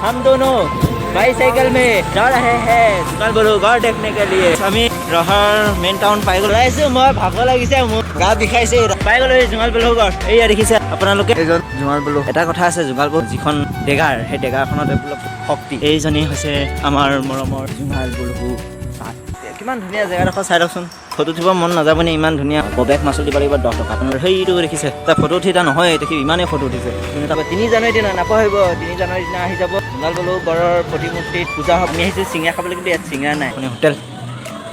हम दोनों बाईसाइकिल में जा रहे हैं जुगाल बलु गढ़ देखने के लिए। আমি ৰহাৰ মেইন টাউন পাই গলো। মই ভাগৰ লাগিছে, মোৰ গা বিষাইছে। পাই গলো জুঙাল বলু গড়। এইয়া দেখিছে আপোনালোকে এইজন জুঙাল বলু। এটা কথা আছে, জুঙাল বলু যিখন ডেগাৰ, সেই ডেগাৰখনত অলপ শক্তি। এইজনী হৈছে আমাৰ মৰমৰ জুঙাল বলু। কিমান ধুনীয়া জেগাডোখৰ চাই লওকচোন। ফটো উঠিব মন নাযাবনে? ইমান ধুনীয়া। বেগ মাচুল দিব লাগিব 10 টকা। আপোনাৰ সেইটো দেখিছে, তাৰ ফটো উঠি এটা নহয়, দেখি ইমানেই ফটো উঠিছে। কিন্তু তাৰ 3 জানুৱাৰী দিনা নাপাহৰিব। 3 জানুৱাৰী দিনা আহি যাব জুঙাল বলু গড়ৰ প্ৰতিমূৰ্তিত পূজা হ'ব। আমি আহিছোঁ চিঙৰা খাবলৈ, কিন্তু ইয়াত চিঙৰা নাই। মানে হোটেল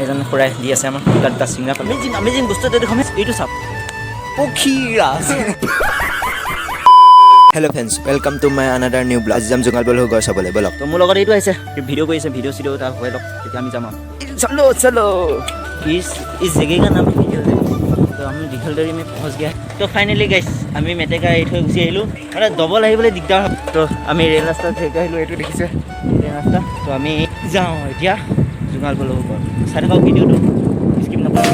এজন খুৰাই দি আছে আমাক দুটা চিঙৰা। আমেজিং বস্তু এটা দেখোন। এইটো চাওক, পক্ষীৰা। Hello' friends, welcome to my another new blog. আজি যাম জুঙাল বলু গড় চাবলৈ, বলক। তো মোৰ লগত এইটো আহিছে, ভিডিঅ' কৰিছে, ভিডিঅ' চিডিঅ' তাৰ হৈ লওক, তেতিয়া আমি যাম আৰু। চলো চলো। इस जगह का नाम दिघलदरी। तो हम दिघलदरी में पहुंच गया। तो फाइनली गाइस আমি মেটেকা এৰি থৈ গুচি আহিলোঁ। মানে ডবল আহিবলৈ দিগদাৰ হয়। তো আমি ৰেল ৰাস্তাত থেকে আহিলোঁ। এইটো দেখিছে ৰেল ৰাস্তা। তো আমি যাওঁ এতিয়া জুঙাল বলু গড়। চাই থাকক ভিডিঅ'টো, স্কিপ নকৰিব।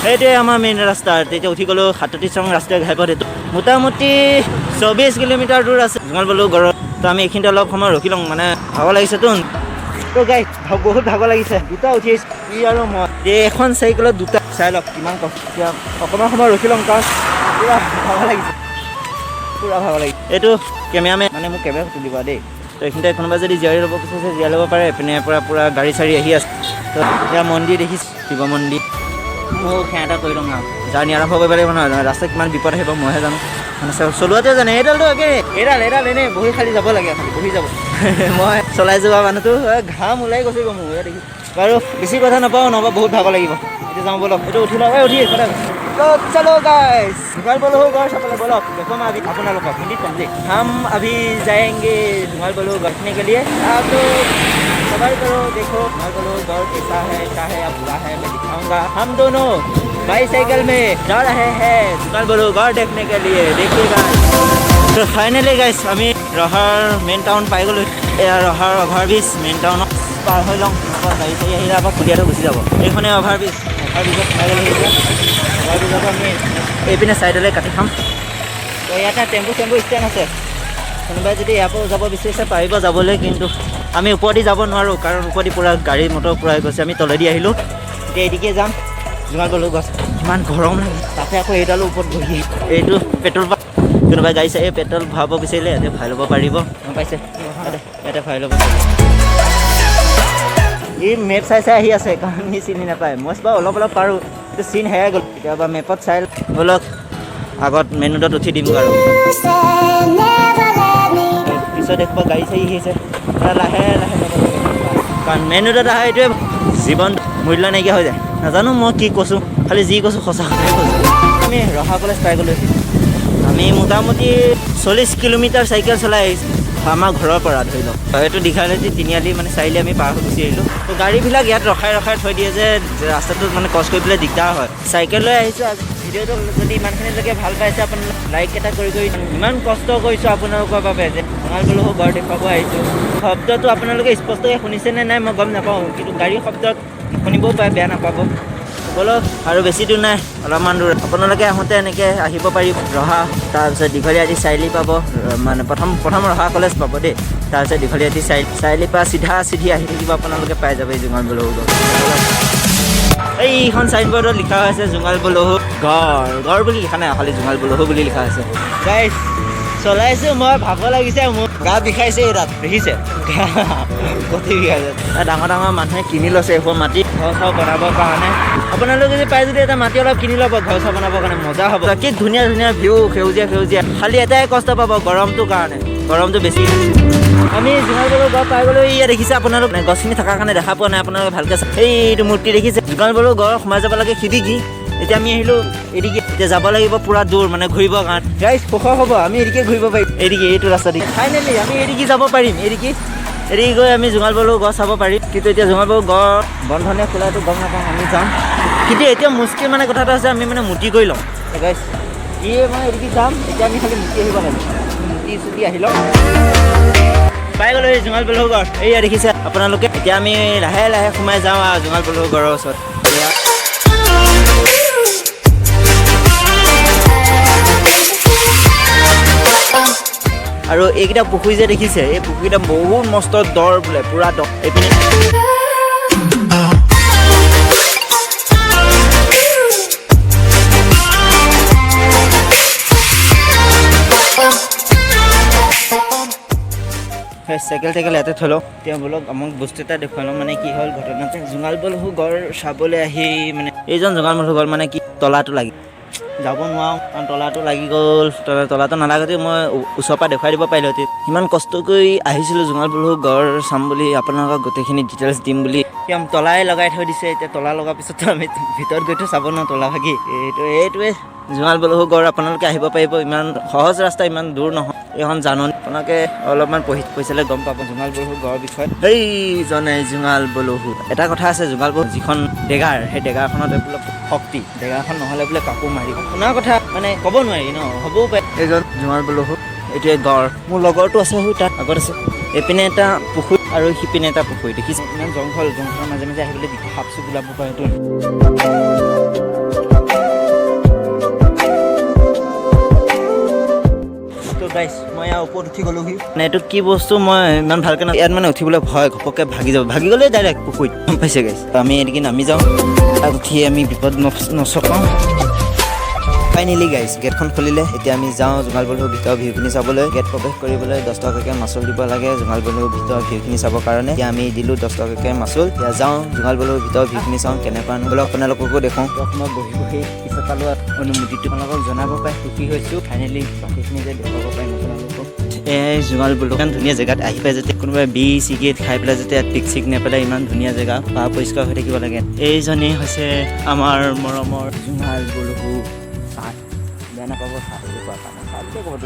সেইটোৱে আমাৰ মেইন ৰাস্তা। তেতিয়া উঠি গ'লোঁ 37 নং ৰাষ্ট্ৰীয় ঘাইপথ। এইটো মোটামুটি 24 কিলোমিটাৰ দূৰ আছে জুঙাল বলু গড়ত। তো আমি এইখিনিতে অলপ সময় ৰখি লওঁ, মানে ভাগৰ লাগিছেতো। তো গাইছ বহুত ভাগৰ লাগিছে। দুটা উঠি আহিছোঁ, ই আৰু মই। এখন চাইকেলত দুটা। চাই লওক কিমান কষ্ট। এতিয়া অকণমান সময় ৰখি ল'ম, কাৰণ পূৰা ভাগৰ লাগিছে, পূৰা ভাগৰ লাগিছে। এইটো কেমেৰামেন, মানে মোক কেমেৰা তুলিব দেই। তো এইখিনিতে কোনোবাই যদি জীয়াৰী ল'ব বিচাৰিছে জীয়াই ল'ব পাৰে। এপিনে পৰা পূৰা গাড়ী চাড়ী আহি আছে। তো এতিয়া মন্দিৰ দেখিছোঁ, শিৱ মন্দিৰ। মোৰ সেয়া এটা কৰি লওঁ আৰু জাৰ্ণি আৰম্ভ কৰিব লাগিব নহয়। ৰাস্তাত কিমান বিপদ আহিব মইহে জানো, মানে চলোৱাতে জানে। এইডালটো একে এডাল এনেই বহি খালি যাব লাগে, খালি বহি যাব। মই চলাই যোৱা মানুহটো ঘাম ওলাই গৈছে গৈ মোৰ। দেখিছোঁ বাৰু, বেছি কথা নাপাওঁ, নহ'বা বহুত ভাগৰ লাগিব। এতিয়া যাওঁ বলক। এইটো উঠি লওঁ, উঠি কথা। तो चलो गाइस जुगाल बलु गढ़ चापले बोलक। देखो मैं अभी आपलोग हिंदी समझे। हम अभी जाएंगे जुगाल बलु देखने के लिए। आप तो सबर करो, देखो जुगाल बलु गढ़ कैसा है, क्या है, अब बुरा है, मैं दिखाऊंगा। हम दोनों बाईसाइकिल में जा रहे हैं जुगाल बलु गढ़ देखने के लिए, देखिएगा। तो फाइनली गाइस আমি ৰহাৰ মেইন টাউন পাই গ'লোঁ। এয়া ৰহাৰ অভাৰব্ৰিজ মেইন টাউনত পাৰ হৈ লওঁ। গাড়ী চাড়ী আহিলে আকৌ খুলিয়াটো গুচি যাব। এইখনে অভাৰব্ৰিজ। অভাৰব্ৰিজত পাই গ'লোঁ। অভাৰব্ৰিজত আমি এইপিনে ছাইডলৈ কাটি খাম। তো ইয়াতে টেম্পু ষ্টেণ্ড আছে। কোনোবাই যদি ইয়াৰ পৰা যাব বিচাৰিছে পাৰিব যাবলৈ, কিন্তু আমি ওপৰেদি যাব নোৱাৰোঁ, কাৰণ ওপৰেদি পূৰা গাড়ী মটৰ পূৰা গৈছে। আমি তলেদি আহিলোঁ। এতিয়া এইদিকে যাম জুঙাল বলু গছ। ইমান গৰম লাগে, তাতে আকৌ এইডালো ওপৰত বহি। এইটো পেট্ৰল পাম্প। কোনোবাই গাড়ী চাড়ী পেট্ৰল ভৰাব বিচাৰিলে ইয়াতে ভৰাই ল'ব পাৰিব। গম পাইছে, ইয়াতে ভৰাই ল'ব পাৰিব। ই মেপ চাই আহি আছে, কাৰণ সি চিনি নাপায়। মই বাৰু অলপ পাৰোঁ, কিন্তু চিন হেৰাই গ'ল। কেতিয়াবা মেপত চাই ব'লক, আগত মেইন ৰোডত উঠি দিম আৰু পিছত দেখিব গাড়ী চাড়ী আহিছে। লাহে লাহে যাব লাগে, কাৰণ মেইন ৰোডত অহা এইটোৱে জীৱন মূল্য নাইকিয়া হৈ যায়। নাজানো মই কি কৈছোঁ, খালি যি কৈছোঁ সঁচা কথাই কৈছোঁ। আমি ৰহা কলেজ পাই গ'লোঁ। আমি মোটামুটি 40 কিলোমিটাৰ চাইকেল চলাই আহিছোঁ আমাৰ ঘৰৰ পৰা, ধৰি লওক। হয়তো দীঘালেদি তিনিআলি মানে চাৰিআলি আমি পাৰ হৈ গুচি আহিলোঁ। তো গাড়ীবিলাক ইয়াত ৰখাই থৈ দিয়ে যে ৰাস্তাটোত মানে ক্ৰছ কৰিবলৈ দিগদাৰ হয়। চাইকেল লৈ আহিছোঁ। ভিডিঅ'টো যদি ইমানখিনিলৈকে ভাল পাইছে আপোনালোকে লাইক এটা কৰি ইমান কষ্ট কৰিছোঁ আপোনালোকৰ বাবে যে জুঙাল বলু গড় দেখুৱাব আহিছোঁ। শব্দটো আপোনালোকে স্পষ্টকৈ শুনিছেনে নাই মই গম নাপাওঁ, কিন্তু গাড়ীৰ শব্দত শুনিবও পাৰে, বেয়া নাপাব। বলক, আৰু বেছি দূৰ নাই, অলপমান দূৰ। আপোনালোকে আহোঁতে এনেকৈ আহিব পাৰিব। ৰহা, তাৰপিছত দীঘলীয়াটি চাৰিআলি পাব। মানে প্ৰথম ৰহা কলেজ পাব দেই, তাৰপিছত দীঘলীয়াটি চাৰিআলিৰ পৰা চিধি আহি থাকিব, আপোনালোকে পাই যাব এই জুঙাল বলু গড়। এইখন চাইনবৰ্ডত লিখা হৈছে জুঙাল বলু গড় বুলি লিখা নাই, খালি জুঙাল বলু বুলি লিখা হৈছে। গাইছ চলাইছোঁ, মই ভাগৰ লাগিছে, মোৰ গা বিষাইছে। তাত দেখিছে কঠি বিষাইছে। ডাঙৰ মানুহে কিনি লৈছে এইবোৰ মাটি ঘৰ চৰ বনাবৰ কাৰণে। আপোনালোকে যদি পাই যদি এটা মাটি অলপ কিনি ল'ব ঘৰ চৰ বনাবৰ কাৰণে, মজা হ'ব। কি ধুনীয়া ভিউ, সেউজীয়া। খালি এটাই কষ্ট পাব, গৰমটোৰ কাৰণে। গৰমটো বেছি। আমি জুঙাল বলু গড় পাই গ'লোঁ। ইয়াত দেখিছে আপোনালোক, গছখিনি থকাৰ কাৰণে দেখা পোৱা নাই আপোনালোকে ভালকৈ। এইটো মূৰ্তি দেখিছে। জুঙাল বলু গড় সোমাই যাব লাগে সিদিকি। এতিয়া আমি আহিলোঁ এদিকে। এতিয়া যাব লাগিব পূৰা দূৰ, মানে ঘূৰিবৰ কাৰণে। গাইছ সুখ হ'ব, আমি এদিকে ঘূৰিব পাৰিম। এদিকে এইটো ৰাস্তা দি ফাইনেলি আমি এদিকে যাব পাৰিম। এদিকে গৈ আমি জুঙাল বলু গড় চাব পাৰিম। কিন্তু এতিয়া জুঙাল বলু গড় বন্ধনে খোলাটো গম নাপাওঁ, আমি যাম। কিন্তু এতিয়া মুস্কিল মানে কথা এটা আছে, আমি মানে মুটি কৰি লওঁ। গাইছ মই এদিকে যাম। এতিয়া আমি খালি মুটি আহিব লাগিব। মুটি আহি লওঁ। পাই গ'লোঁ এই জুঙাল বলু গড়। এইয়া দেখিছে আপোনালোকে। এতিয়া আমি লাহে লাহে সোমাই যাওঁ আৰু জুঙাল বলু গড়ৰ ওচৰত। আৰু এইকেইটা পুখুৰী যে দেখিছে এই পুখুৰীকেইটা বহুত মস্ত দৰ বোলে পুৰা দ এইপিনে চাইকেল ইয়াতে থলোঁ তেওঁ বোলক আমাক বস্তু এটা দেখুৱালোঁ মানে কি হ'ল ঘটনাতে জোঙাল বলহু গড় চাবলৈ আহি মানে এইজন জোঙাল বলহু গড় মানে কি তলাটো লাগি যাব নোৱাৰোঁ কাৰণ তলাটো লাগি গ'ল তলাটো নালাগতে মই ওচৰৰ পৰা দেখুৱাই দিব পাৰিলোঁ ইমান কষ্ট কৰি আহিছিলোঁ জোঙাল বলহু গড় চাম বুলি আপোনালোকক গোটেইখিনি ডিটেইলছ দিম বুলি তেওঁ তলাই লগাই থৈ দিছে এতিয়া তলা লগাৰ পিছতো আমি ভিতৰত গৈতো চাব নোৱাৰোঁ তলা ভাগি এইটোৱে জোঙাল বলহু গড় আপোনালোকে আহিব পাৰিব ইমান সহজ ৰাস্তা ইমান দূৰ নহয় এইখন জাননী আপোনালোকে অলপমান পঢ়ি চালে গম পাব জোঙাল বলহু গড়ৰ বিষয়ে সেইজনে জোঙাল বলহু এটা কথা আছে জোঙাল বলহু যিখন ডেগাৰ সেই ডেগাৰখনত বোলে শক্তি ডেগাৰখন নহ'লে বোলে কাকো মাৰিব শুনা কথা মানে ক'ব নোৱাৰি ন হ'বও পাৰে এইজন জোঙাল বলহু এইটোৱে গড় মোৰ লগৰটো আছে তাত আগত আছে এইপিনে এটা পুখুৰী আৰু সিপিনে এটা পুখুৰী দেখিছে ইমান জংঘলৰ মাজে মাজে আহিবলৈ সাপ চুপ ওলাব পাৰে এইটো মই ইয়াৰ ওপৰত উঠি গ'লোহি মানে এইটো কি বস্তু মই ইমান ভালকৈ ইয়াত মানে উঠিবলৈ ভয় ঘপককৈ ভাগি গ'লেই ডাইৰেক্ট পুখুৰীত গম পাইছে গাইছ আমি এদিকে নামি যাওঁ তাত উঠি আমি বিপদ নচকাওঁ ফাইনেলি গাইছ গেটখন খুলিলে এতিয়া আমি যাওঁ জোঙাল বলহু ভিতৰৰ ভিউখিনি চাবলৈ গেট প্ৰৱেশ কৰিবলৈ 10 টকাকৈ মাচুল দিব লাগে জোঙাল বলহু ভিতৰৰ ভিউখিনি চাবৰ কাৰণে এতিয়া আমি দিলোঁ 10 টকাকৈ মাচুল এতিয়া যাওঁ জোঙাল বলহু ভিতৰৰ ভিউখিনি চাওঁ কেনেকুৱা বোলক আপোনালোককো দেখুৱাওঁ মই বহি পিছত পালোঁ অনুমতিটো আপোনালোকক জনাব পাই সুখী হৈছোঁ ফাইনেলি বাকীখিনি যে দেখুৱাব পাৰিম আপোনালোকক এই জোঙাল বলহু ইমান ধুনীয়া জেগাত আহি পাই যাতে কোনোবাই চিগেট খাই পেলাই যাতে ইয়াত পিক চিক নেপেলাই ইমান ধুনীয়া জেগা পৰিষ্কাৰ হৈ থাকিব লাগে এইজনেই হৈছে আমাৰ মৰমৰ জোঙাল বলহু বেয়া নাপাব চাবলৈ পোৱা কাৰণে চাবলৈ ক'বতো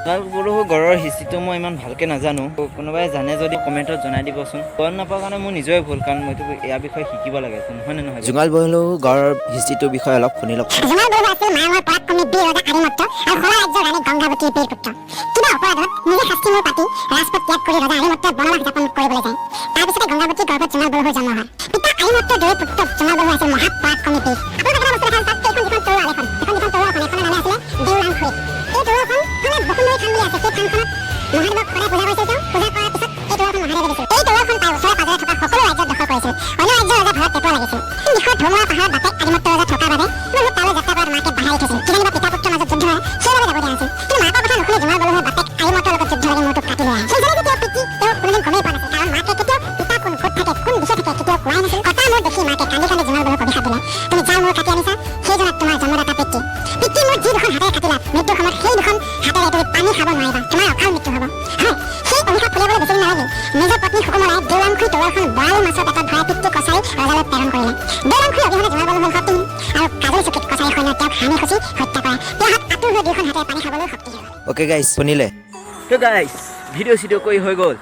জোঙাল বলহু গড়ৰ হিষ্ট্ৰীটো মই ইমান ভালকৈ নাজানো কোনোবাই জানে যদি কমেণ্টত জনাই দিবচোন গম নাপাওঁ কাৰণে মোৰ নিজৰে ভুল কাৰণ মইতো ইয়াৰ বিষয়ে শিকিব লাগে নহয়নে নহয় জোঙাল বলহু গড়ৰ হিষ্ট্ৰীটোৰ বিষয়ে অলপ শুনি লওক জোঙাল বলহু আছিল মায়াঙৰ পৰাক্ৰমী বীৰ ৰজা আদিমত্ত আৰু শলা ৰাজ্যৰ ৰাণী গংগাৱতীৰ বীৰ পুত্ৰ কিবা অপৰাধত নিজে শাস্তি মূৰ পাতি ৰাজপথ ত্যাগ কৰি ৰজা আদিমত্তই বনবাস যাপন কৰিবলৈ যায় তাৰপিছতে গংগাৱতীৰ গৰ্ভত জোঙাল বলহুৰ জন্ম হয় পিতা আদিমত্তৰ দৰে পুত্ৰ জোঙাল বলহু আছিল মহাপৰাক্ৰমী বীৰ আপোনালোকে এটা বস্তু দেখা তাত এইখন তৰোৱাল এখন তৰোৱালখন এখনৰ নামে আছিলে দেওৰাং খৰি এই তৰোৱালখন বসুন্ধৰী থান বুলি আছে সেই থানখনত মহাদেৱক সদায় পূজা কৰিছিল তেওঁ পূজা কৰাৰ পিছত এই তৰোৱালখন মহাদেৱে দিছিল এই তৰোৱালখন তাৰ ওচৰে পাজৰে থকা সকলো ৰাজ্যত দখল কৰিছিল অন্য ৰাজ্যৰ ৰজা ভাৰত পেটুৱা লাগিছিল এই দিশত ধুমুৰা পাহাৰত বাপেক আদিমত্ত ৰজা থকাৰ বাবে বলহু তালৈ যাত্ৰা কৰাত মাকে বাহাই উঠিছিল কিজানি বা পিতা পুত্ৰৰ মাজত যুদ্ধ হয় সেইবাবে যাব দিয়া হৈছিল কিন্তু মাকৰ কথা নুশুনি জোঙাল বলহুৰ বাপেক আদিমত্তৰ লগত যুদ্ধ লাগি মূৰটো কাটি লৈ আহে সেইজনে যে তেওঁৰ পিতৃ তেওঁ কোনোদিন গমেই পোৱা নাছিল কাৰণ মাকে কেতিয়াও পিতা কোন ক'ত থাকে কোন দিশে থাকে কেতিয়াও কোৱাই নাছিল কটা মূৰ দেখি মাকে কান্দি কান্দি জোঙাল বলহুক অভিশাপ দিলে তুমি যাৰ মূৰ কাটি আনিছা সেইজনক তোমাৰ জন্মদাতা পিতৃ মূৰ যি দুখন হাতেৰে কাটিলা মৃত্যুৰ সময়ত সেই দুখন হাতেৰে তুমি পানী খাব নোৱাৰিবা তোমাৰ অকাল মৃত্যু হ'ব হয় সেই অভিশাপ ফুলিবলৈ বেছি নালাগিল নিজৰ পত্নী সুকুমৰাই দেওৰাংখুই তৰোৱালখন বৰালি মাছৰ পেটত ভৰাই পিতৃ কছাৰী ৰজালৈ প্ৰেৰণ কৰিলে দেওৰাংখুই অবিহনে জোঙাল বলহুৰ শক্তিহীন আৰু কাজল চকীত কছাৰী সৈন্যই তেওঁক হানি খচি হত্যা কৰে তেওঁ হাত আঁতৰ হৈ দুয়োখন হাতেৰে পানী খাবলৈ শক্তিশালী অ'কে গাইছ শুনিলে তো গাইছ ভিডিঅ' চিডিঅ' কৰি হৈ গ'ল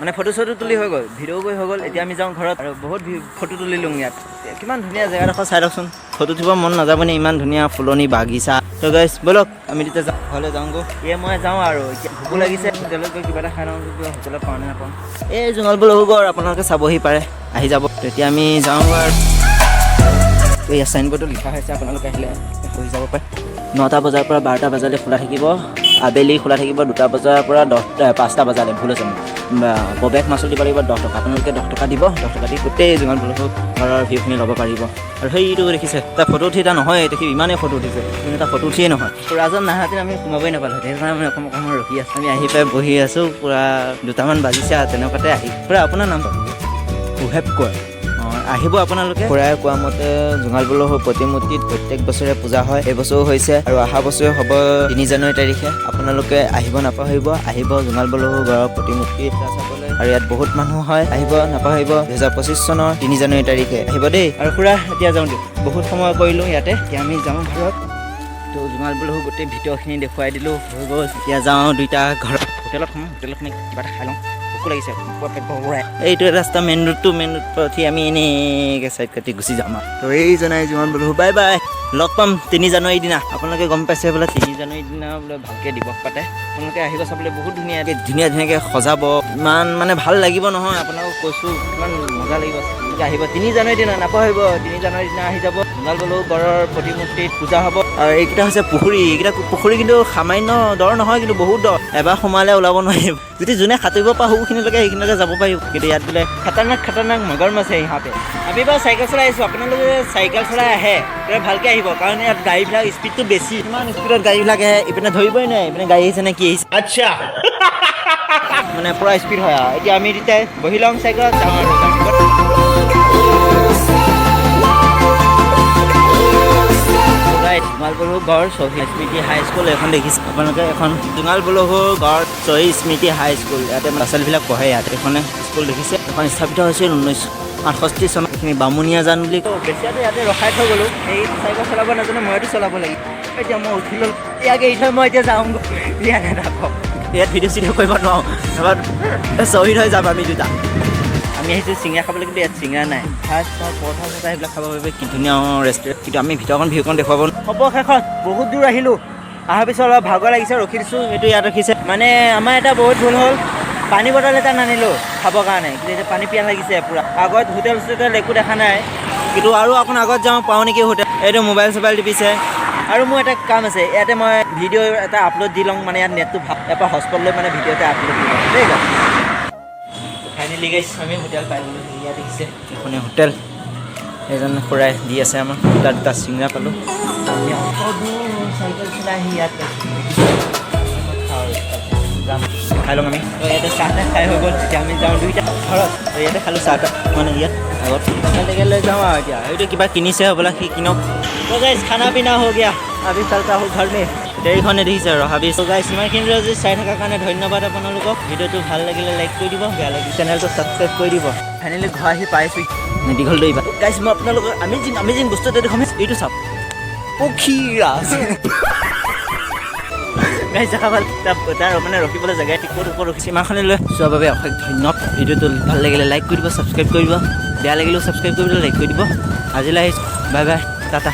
মানে ফটো চটো তুলি হৈ গ'ল ভিডিঅ' কৰি হৈ গ'ল এতিয়া আমি যাওঁ ঘৰত আৰু বহুত ফটো তুলিলোঁ ইয়াত কিমান ধুনীয়া জেগাডোখৰ চাই লওকচোন ফটো উঠিব মন নাযাবনে ইমান ধুনীয়া ফুলনি বাগিচা তো গাইছ ব'লক আমি তেতিয়া যাওঁ ঘৰলৈ যাওঁগৈ মই যাওঁ আৰু এতিয়া ভোকো লাগিছে হোটেলত গৈ কিবা এটা খাই লওঁ কিবা হোটেলত পাওঁ নে নাপাওঁ এই জোঙাল বলহু গড় আপোনালোকে চাবহি পাৰে আহি যাব তেতিয়া আমি যাওঁ আৰু এই চাইনবোৰ্ডটো লিখা হৈছে আপোনালোকে আহিলে পঢ়ি যাব পাৰে 9টা বজাৰ পৰা 12টা বজালৈ খোলা থাকিব আবেলি খোলা থাকিব 2টা বজাৰ পৰা 5টা বজালৈ ভুল হৈছে প্ৰৱেশ মাচুল দিব লাগিব 10 টকা আপোনালোকে 10 টকা দিব 10 টকা দি গোটেই জোঙাল বলহু ঘৰৰ ভিউখিনি ল'ব পাৰিব আৰু সেইটো দেখিছে তাৰ ফটো উঠি এটা নহয় দেখি ইমানেই ফটো উঠিছে কিন্তু এটা ফটো উঠিয়ে নহয় ৰাজন নাহাতে আমি সোমাবই নাপালোঁ সেইকাৰণে আমি অকণমান ৰখি আছোঁ আমি আহি পাই বহি আছোঁ পূৰা 2টামান বাজিছে তেনেকুৱাতে আহি পূৰা আপোনাৰ নাম উহেব কোৱা আহিব আপোনালোকে খুৰাই কোৱা মতে জোঙাল বলহুৰ প্ৰতিমূৰ্তিত প্ৰত্যেক বছৰে পূজা হয় এই বছৰো হৈছে আৰু অহা বছৰে হ'ব 3 জানুৱাৰী তাৰিখে আপোনালোকে আহিব নাপাহৰিব আহিব জোঙাল বলহু গড়ৰ প্ৰতিমূৰ্তি চাবলৈ আৰু ইয়াত বহুত মানুহ হয় আহিব নাপাহৰিব 2025 চনৰ 3 জানুৱাৰী তাৰিখে আহিব দেই আৰু খুৰা এতিয়া যাওঁ দিয়ক বহুত সময় কৰিলোঁ ইয়াতে এতিয়া আমি যাওঁ ঘৰত তো জোঙাল বলহু গোটেই ভিতৰখিনি দেখুৱাই দিলোঁ হৈ গ'ল এতিয়া যাওঁ 2টা ঘৰত হোটেলত কিবা এটা খাই লওঁ ভোকো লাগিছে এইটো ৰাস্তা মেইন ৰোড উঠি আমি এনেকৈ চাইড কাটি গুচি যাম আৰু তো এই জনাই জোঙাল বলহু বাই বাই লগ পাম 3 জানুৱাৰীৰ দিনা আপোনালোকে গম পাইছে বোলে 3 জানুৱাৰীৰ দিনা বোলে ভালকৈ দিৱস পাতে আপোনালোকে আহিব চাবলৈ বহুত ধুনীয়াকৈ সজাব ইমান মানে ভাল লাগিব নহয় আপোনালোকক কৈছোঁ ইমান মজা লাগিব আহিব 3 জানুৱাৰীৰ দিনা নাপাহৰিব 3 জানুৱাৰীৰ দিনা আহি যাব জোঙাল বলহু গড়ৰ প্ৰতিমূৰ্তিত পূজা হ'ব আৰু এইকেইটা হৈছে পুখুৰী এইকেইটা পুখুৰী কিন্তু সামান্য দৰ নহয় কিন্তু বহুত দৰ এবাৰ সোমালে ওলাব নোৱাৰিব যদি যোনে সাঁতুৰিব পৰা সৰুখিনিলৈকে সেইখিনিলৈকে যাব পাৰিব কিন্তু ইয়াত বোলে খাতাৰনাক মগৰ মাছ ইহঁতে আমি বাৰু চাইকেল চলাই আহিছোঁ আপোনালোকে চাইকেল চলাই আহে তেতিয়া ভালকৈ আহিব কাৰণ ইয়াত গাড়ীবিলাক স্পীডটো বেছি ইমান স্পীডত গাড়ীবিলাক আহে ইপিনে ধৰিবই নোৱাৰে ইপিনে গাড়ী আহিছে নে কি আহিছে আচ্ছা মানে পুৰা স্পীড হয় আৰু এতিয়া আমি তেতিয়া বহি লওঁ চাইকেলত যাওঁ আৰু জোঙাল বলহু গড় শ্বহীদ স্মৃতি হাইস্কুল এখন দেখিছে আপোনালোকে এখন জোঙাল বলহু গড় শ্বহীদ স্মৃতি হাইস্কুল ইয়াতে ল'ৰা ছোৱালীবিলাক পঢ়ে ইয়াতে এখনে স্কুল দেখিছে এখন স্থাপিত হৈছিল 1968 চনত এইখিনি বামুণীয়া জান বুলি কওঁ বেছিয়াতে ইয়াতে ৰখাই থৈ গ'লোঁ এই চাইকেল চলাব নাজানো মইতো চলাব লাগিব এতিয়া মই উঠি ল'লোঁ ইয়াকে এৰি থৈ মই এতিয়া যাওঁ ইয়াতে থাকক ইয়াত ভিডিঅ' চিডিঅ' কৰিব নোৱাৰোঁ এবাৰ শ্বহীদ হৈ যাম আমি দুটা আমি আহিছোঁ চিঙৰা খাবলৈ কিন্তু ইয়াত চিঙৰা নাই ফাৰ্ষ্ট পৰঠা চৰঠা সেইবিলাক খাব পাৰিব কি ধুনীয়া ৰেষ্টুৰেণ্ট কিন্তু আমি ভিতৰখন ভিউখন দেখুৱাব হ'ব শেষত বহুত দূৰ আহিলোঁ অহাৰ পিছত অলপ ভাগৰ লাগিছে ৰখি দিছোঁ এইটো ইয়াত ৰখিছে মানে আমাৰ এটা বহুত ভুল হ'ল পানী বটল এটা নানিলোঁ খাবৰ কাৰণে কিন্তু এতিয়া পানী পিয়াহ লাগিছে পূৰা আগত হোটেল চোটেল একো দেখা নাই কিন্তু আৰু অকণ আগত যাওঁ পাওঁ নেকি হোটেল এইটো মোবাইল চোবাইল টিপিছে আৰু মোৰ এটা কাম আছে ইয়াতে মই ভিডিঅ' এটা আপলোড দি লওঁ মানে ইয়াত নেটটো ভাল ইয়াৰ পৰা হটস্পট লৈ মানে ভিডিঅ' এটা আপলোড দি লওঁ ঠিক আছে ফাইনেলি গাইছ আমি হোটেল পাই গ'লোঁ ইয়াত দেখিছে এখনে হোটেল এজন খুৰাই দি আছে আমাৰ তাত দুটা চিঙৰা পালোঁ আমি চাইকেল চলাই আহি ইয়াত যাম খাই লওঁ আমি ইয়াতে চাহ তাহ খাই হৈ গ'ল এতিয়া আমি যাওঁ দুইটা ঘৰত ইয়াতে খালোঁ চাহ তাহ মানে ইয়াত আগত তালৈকে লৈ যাওঁ আৰু এতিয়া এইটো কিবা কিনিছে হ'বলা সি কিনক তো গাইছ খানা পিনা হৈ গিয়া আবি চালকা হ'ল ঘৰ মে ডেৰিখনে দেখিছে আৰু হাবি তো গাইছ ইমানখিনি যদি চাই থকাৰ কাৰণে ধন্যবাদ আপোনালোকক ভিডিঅ'টো ভাল লাগিলে লাইক কৰি দিব বেয়া লাগিলে চেনেলটো ছাবস্ক্ৰাইব কৰি দিব ফাইনেলি ঘৰ আহি পাইছোঁ দীঘল দৌৰিবা গাইছ মই আপোনালোকক আমেজিং বস্তু এটা দেখাম এইটো চাওক পক্ষীৰা গাইছ দেখা ভাল তাৰ মানে ৰখিবলৈ জেগাই টিকট ওপৰত ৰখিছে ইমানখনে লৈ চোৱাৰ বাবে অশেষ ধন্যবাদ ভিডিঅ'টো ভাল লাগিলে লাইক কৰি দিব ছাবস্ক্ৰাইব কৰি দিব বেয়া লাগিলেও ছাবস্ক্ৰাইব কৰিবলৈ লাইক কৰি দিব আজিলৈ আহিছোঁ বাই বাই টাটা